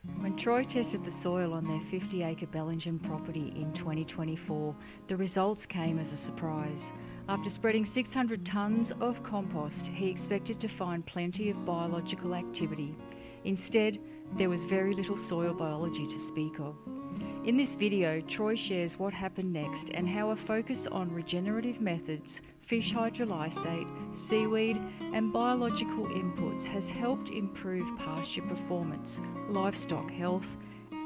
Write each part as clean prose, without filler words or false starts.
When Troy tested the soil on their 50-acre Bellingham property in 2024, the results came as a surprise. After spreading 600 tonnes of compost, he expected to find plenty of biological activity. Instead, there was very little soil biology to speak of. In this video, Troy shares what happened next and how a focus on regenerative methods, fish hydrolysate, seaweed and biological inputs has helped improve pasture performance, livestock health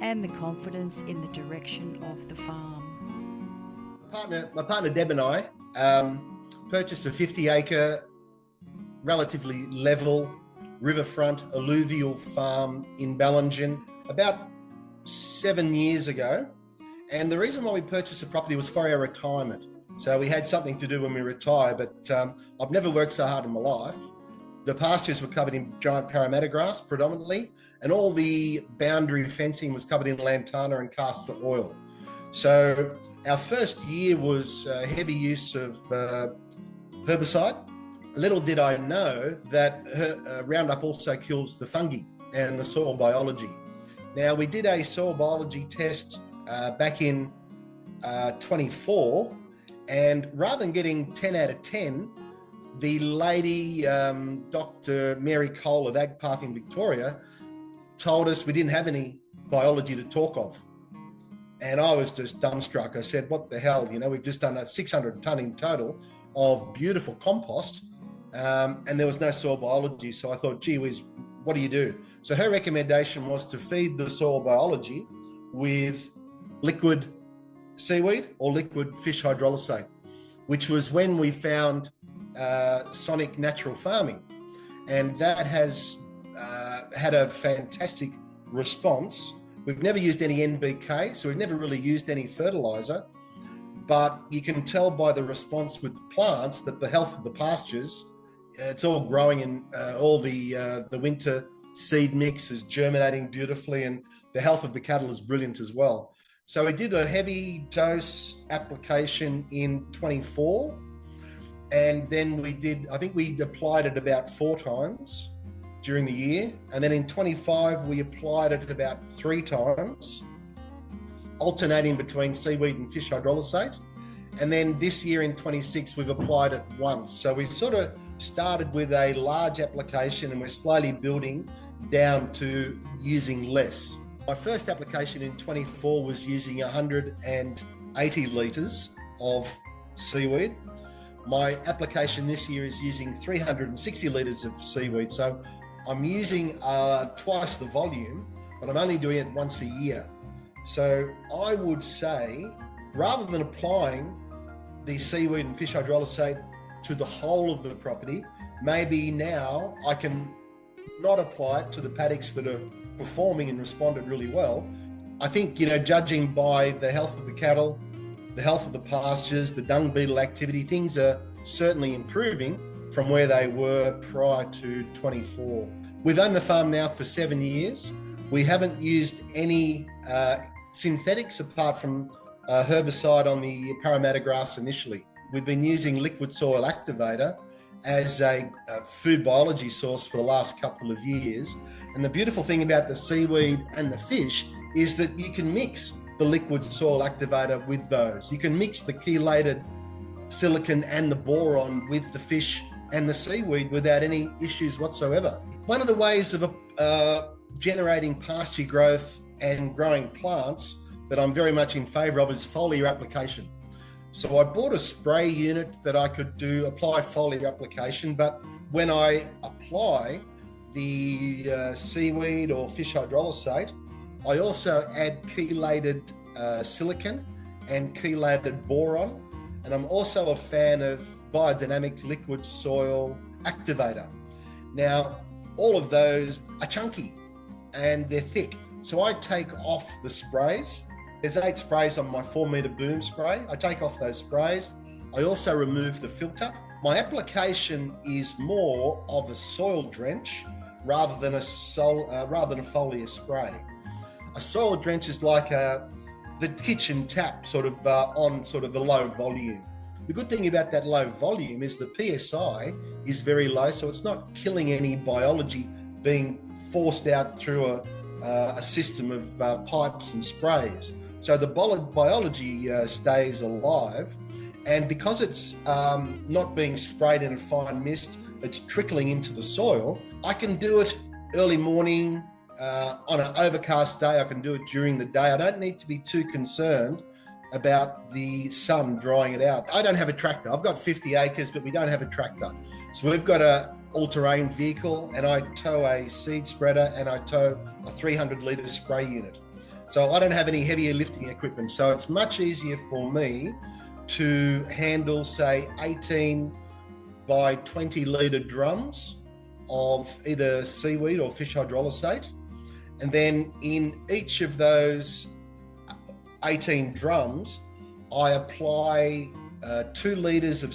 and the confidence in the direction of the farm. My partner Deb and I purchased a 50-acre, relatively level, riverfront alluvial farm in Bellingham about 7 years ago. And the reason why we purchased the property was for our retirement. So we had something to do when we retire, but I've never worked so hard in my life. The pastures were covered in giant Parramatta grass predominantly, and all the boundary fencing was covered in lantana and castor oil. So our first year was heavy use of herbicide. Little did I know that Roundup also kills the fungi and the soil biology. Now, we did a soil biology test back in 24, and rather than getting 10 out of 10, the lady, Dr. Mary Cole of AgPath in Victoria, told us we didn't have any biology to talk of. And I was just dumbstruck. I said, what the hell? You know, we've just done a 600 tonne in total of beautiful compost, and there was no soil biology. So I thought, gee whiz, what do you do? So her recommendation was to feed the soil biology with liquid seaweed or liquid fish hydrolysate, which was when we found sonic natural farming. And that has had a fantastic response. We've never used any NBK, so we've never really used any fertiliser, but you can tell by the response with the plants that the health of the pastures, it's all growing, and all the winter seed mix is germinating beautifully, and the health of the cattle is brilliant as well. So we did a heavy dose application in 24, and then I think we applied it about 4 times during the year. And then in 25, we applied it about 3 times, alternating between seaweed and fish hydrolysate. And then this year in 26, we've applied it once. So we sort of started with a large application, and we're slowly building down to using less. My first application in 24 was using 180 litres of seaweed. My application this year is using 360 litres of seaweed. So I'm using twice the volume, but I'm only doing it once a year. So I would say, rather than applying the seaweed and fish hydrolysate to the whole of the property, maybe now I can not apply it to the paddocks that are performing and responded really well. I think, judging by the health of the cattle, the health of the pastures, the dung beetle activity, things are certainly improving from where they were prior to 24. We've owned the farm now for 7 years. We haven't used any synthetics apart from herbicide on the Parramatta grass initially. We've been using liquid soil activator as a food biology source for the last couple of years. And the beautiful thing about the seaweed and the fish is that you can mix the liquid soil activator with those. You can mix the chelated silicon and the boron with the fish and the seaweed without any issues whatsoever. One of the ways of generating pasture growth and growing plants that I'm very much in favour of is foliar application. So I bought a spray unit that I could apply foliar application, but when I apply the seaweed or fish hydrolysate, I also add chelated silicon and chelated boron, and I'm also a fan of biodynamic liquid soil activator. Now, all of those are chunky and they're thick, so I take off the sprays. There's 8 sprays on my 4-metre boom spray. I take off those sprays. I also remove the filter. My application is more of a soil drench rather than a foliar spray. A soil drench is like the kitchen tap on the low volume. The good thing about that low volume is the PSI is very low, so it's not killing any biology being forced out through a system of pipes and sprays. So the biology stays alive, and because it's not being sprayed in a fine mist, it's trickling into the soil. I can do it early morning, on an overcast day. I can do it during the day. I don't need to be too concerned about the sun drying it out. I don't have a tractor. I've got 50 acres, but we don't have a tractor. So we've got a all-terrain vehicle, and I tow a seed spreader, and I tow a 300-litre spray unit. So I don't have any heavier lifting equipment. So it's much easier for me to handle, say, 18 by 20-litre drums of either seaweed or fish hydrolysate. And then in each of those 18 drums, I apply 2 litres of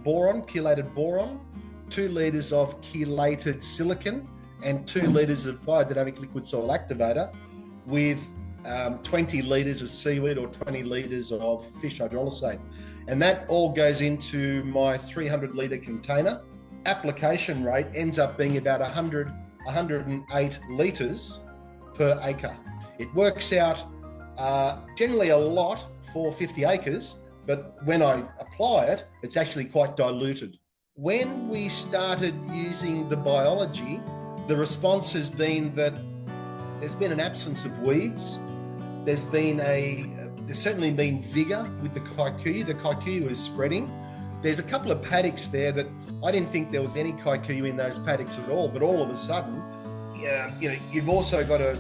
boron, chelated boron, 2 litres of chelated silicon, and 2 litres of biodynamic liquid soil activator with 20 litres of seaweed or 20 litres of fish hydrolysate. And that all goes into my 300-litre container. Application rate ends up being about 108 litres per acre. It works out generally a lot for 50 acres, but when I apply it, it's actually quite diluted. When we started using the biology, the response has been that there's been an absence of weeds. There's certainly been vigor with the kikuyu. The kikuyu is spreading. There's a couple of paddocks there that I didn't think there was any kikuyu in those paddocks at all, but all of a sudden, you've also got to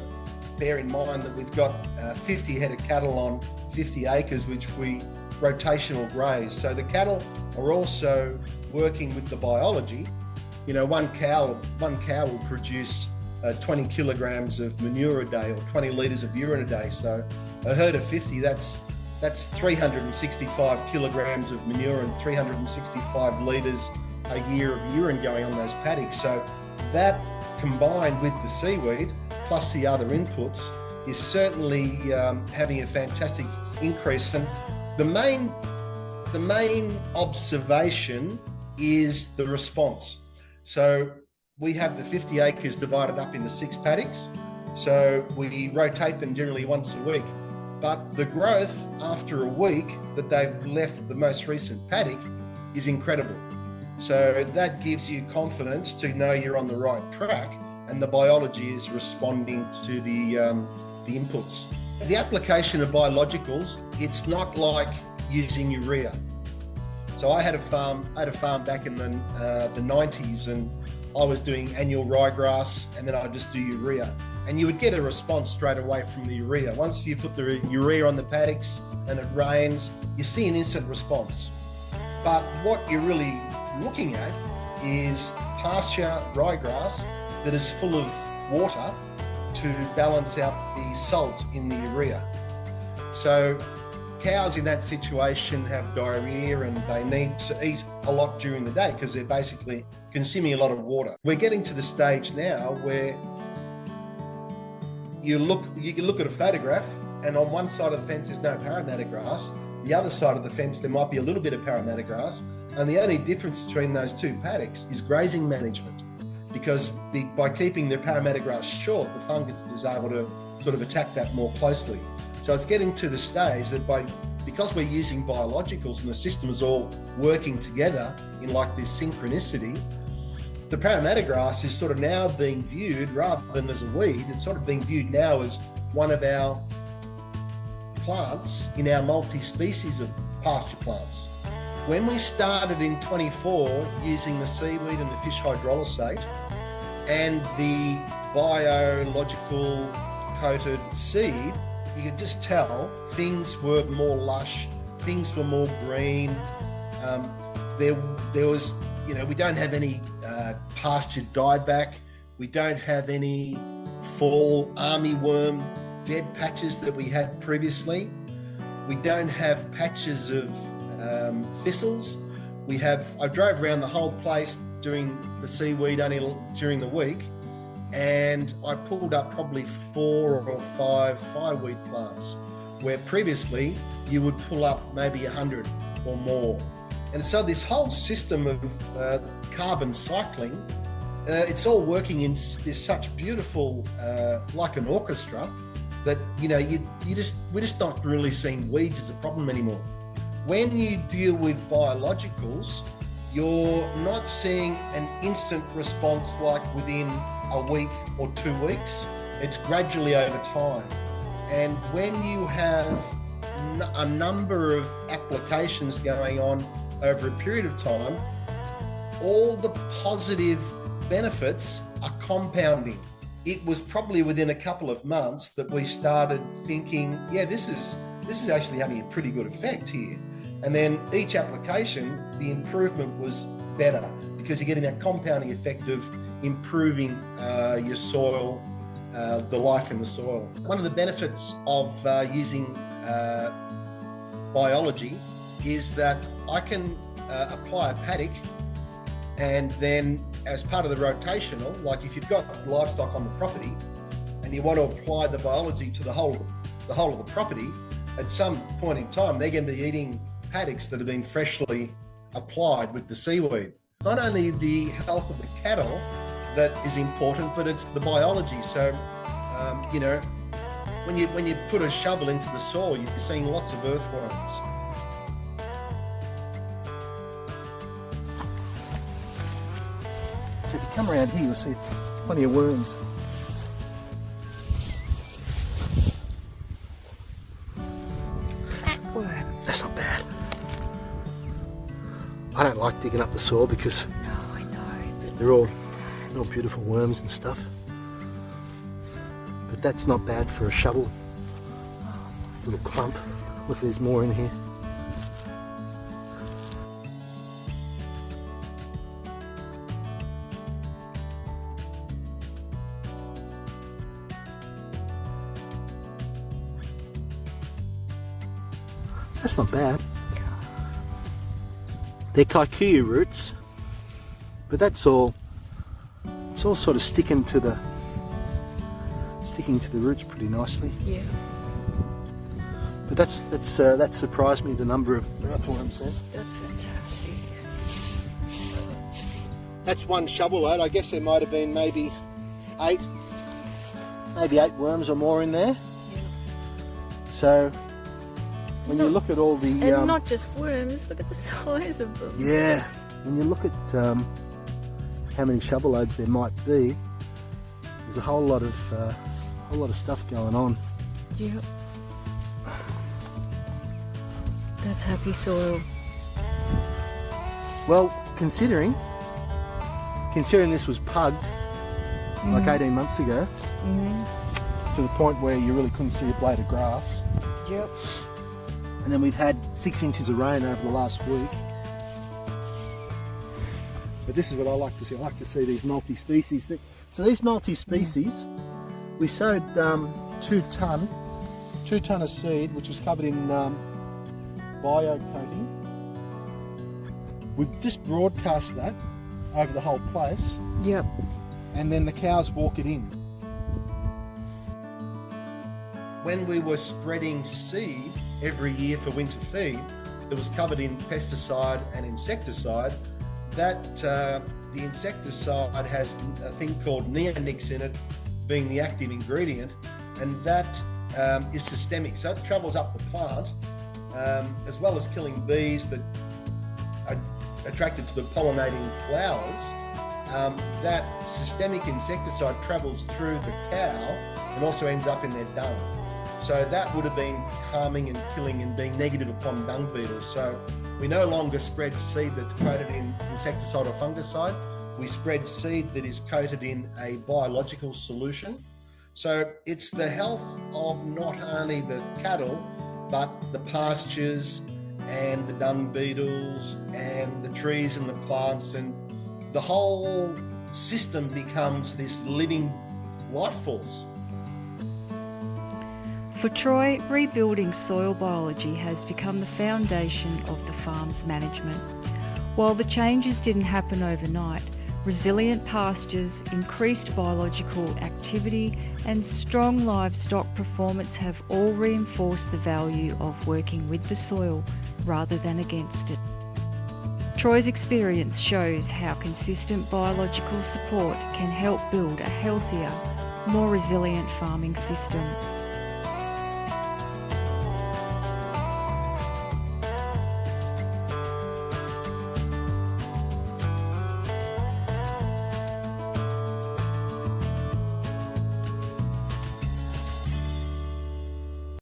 bear in mind that we've got 50 head of cattle on 50 acres, which we rotational graze. So the cattle are also working with the biology. One cow will produce 20 kilograms of manure a day or 20 litres of urine a day. So a herd of 50, that's 365 kilograms of manure and 365 litres a year of urine going on those paddocks. So that combined with the seaweed plus the other inputs is certainly having a fantastic increase. And the main observation is the response. So we have the 50 acres divided up into 6 paddocks. So we rotate them generally once a week. But the growth after a week that they've left the most recent paddock is incredible. So that gives you confidence to know you're on the right track and the biology is responding to the inputs. The application of biologicals, it's not like using urea. So I had a farm back in the 90s, and I was doing annual ryegrass, and then I'd just do urea. And you would get a response straight away from the urea. Once you put the urea on the paddocks and it rains, you see an instant response. But what you're really looking at is pasture ryegrass that is full of water to balance out the salt in the urea. So cows in that situation have diarrhea and they need to eat a lot during the day because they're basically consuming a lot of water. We're getting to the stage now where you can look at a photograph and on one side of the fence there's no Parramatta grass, the other side of the fence there might be a little bit of Parramatta grass, and the only difference between those 2 paddocks is grazing management, because by keeping the Parramatta grass short, the fungus is able to sort of attack that more closely. So it's getting to the stage that because we're using biologicals and the system is all working together in like this synchronicity, the Parramatta grass is sort of now being viewed, rather than as a weed, it's sort of being viewed now as one of our plants in our multi-species of pasture plants. When we started in 24 using the seaweed and the fish hydrolysate and the biological coated seed, you could just tell things were more lush, things were more green. There was, we don't have any pasture dieback. We don't have any fall armyworm dead patches that we had previously. We don't have patches of thistles. I drove around the whole place doing the seaweed only during the week, and I pulled up probably 4 or 5 fireweed plants, where previously you would pull up maybe 100 or more. And so this whole system of carbon cycling it's all working in this such beautiful, like an orchestra, that we're just not really seeing weeds as a problem anymore. When you deal with biologicals, you're not seeing an instant response like within a week or 2 weeks. It's gradually over time. And when you have a number of applications going on over a period of time, all the positive benefits are compounding. It was probably within a couple of months that we started thinking, yeah, this is actually having a pretty good effect here. And then each application, the improvement was better because you're getting that compounding effect of improving your soil, the life in the soil. One of the benefits of using biology is that I can apply a paddock, and then as part of the rotational, like if you've got livestock on the property and you want to apply the biology to the whole of the property, at some point in time, they're going to be eating paddocks that have been freshly applied with the seaweed. Not only the health of the cattle that is important, but it's the biology. So, when you put a shovel into the soil, you're seeing lots of earthworms. So if you come around here, you'll see plenty of worms. Fat worms. That's not bad. I don't like digging up the soil because No, I know. they're all beautiful worms and stuff. But that's not bad for a shovel. Little clump. Look, there's more in here. That's not bad. They're kikuyu roots, but that's all. It's all sort of sticking to the roots pretty nicely. Yeah. But that surprised me, the number of earthworms then. That's fantastic. That's one shovel load. I guess there might have been maybe eight worms or more in there. Yeah. So when you look at all the And not just worms, look at the size of them. yeah, when you look at how many shovel loads there might be, there's a whole lot of stuff going on. Yep. That's happy soil. Well, considering this was pugged like 18 months ago, to the point where you really couldn't see a blade of grass. Yep. And then we've had 6 inches of rain over the last week. But this is what I like to see. I like to see these multi-species. So these multi-species, we sowed 2 ton of seed, which was covered in bio coating. We've just broadcast that over the whole place, Yep. and then the cows walk it in. When we were spreading seed every year for winter feed that was covered in pesticide and insecticide, that the insecticide has a thing called neonics in it, being the active ingredient, and that is systemic. So it travels up the plant, as well as killing bees that are attracted to the pollinating flowers. That systemic insecticide travels through the cow and also ends up in their dung. So that would have been harming and killing and being negative upon dung beetles. So we no longer spread seed that's coated in insecticide or fungicide. We spread seed that is coated in a biological solution. So it's the health of not only the cattle, but the pastures and the dung beetles and the trees and the plants, and the whole system becomes this living life force. For Troy, rebuilding soil biology has become the foundation of the farm's management. While the changes didn't happen overnight, resilient pastures, increased biological activity, and strong livestock performance have all reinforced the value of working with the soil rather than against it. Troy's experience shows how consistent biological support can help build a healthier, more resilient farming system.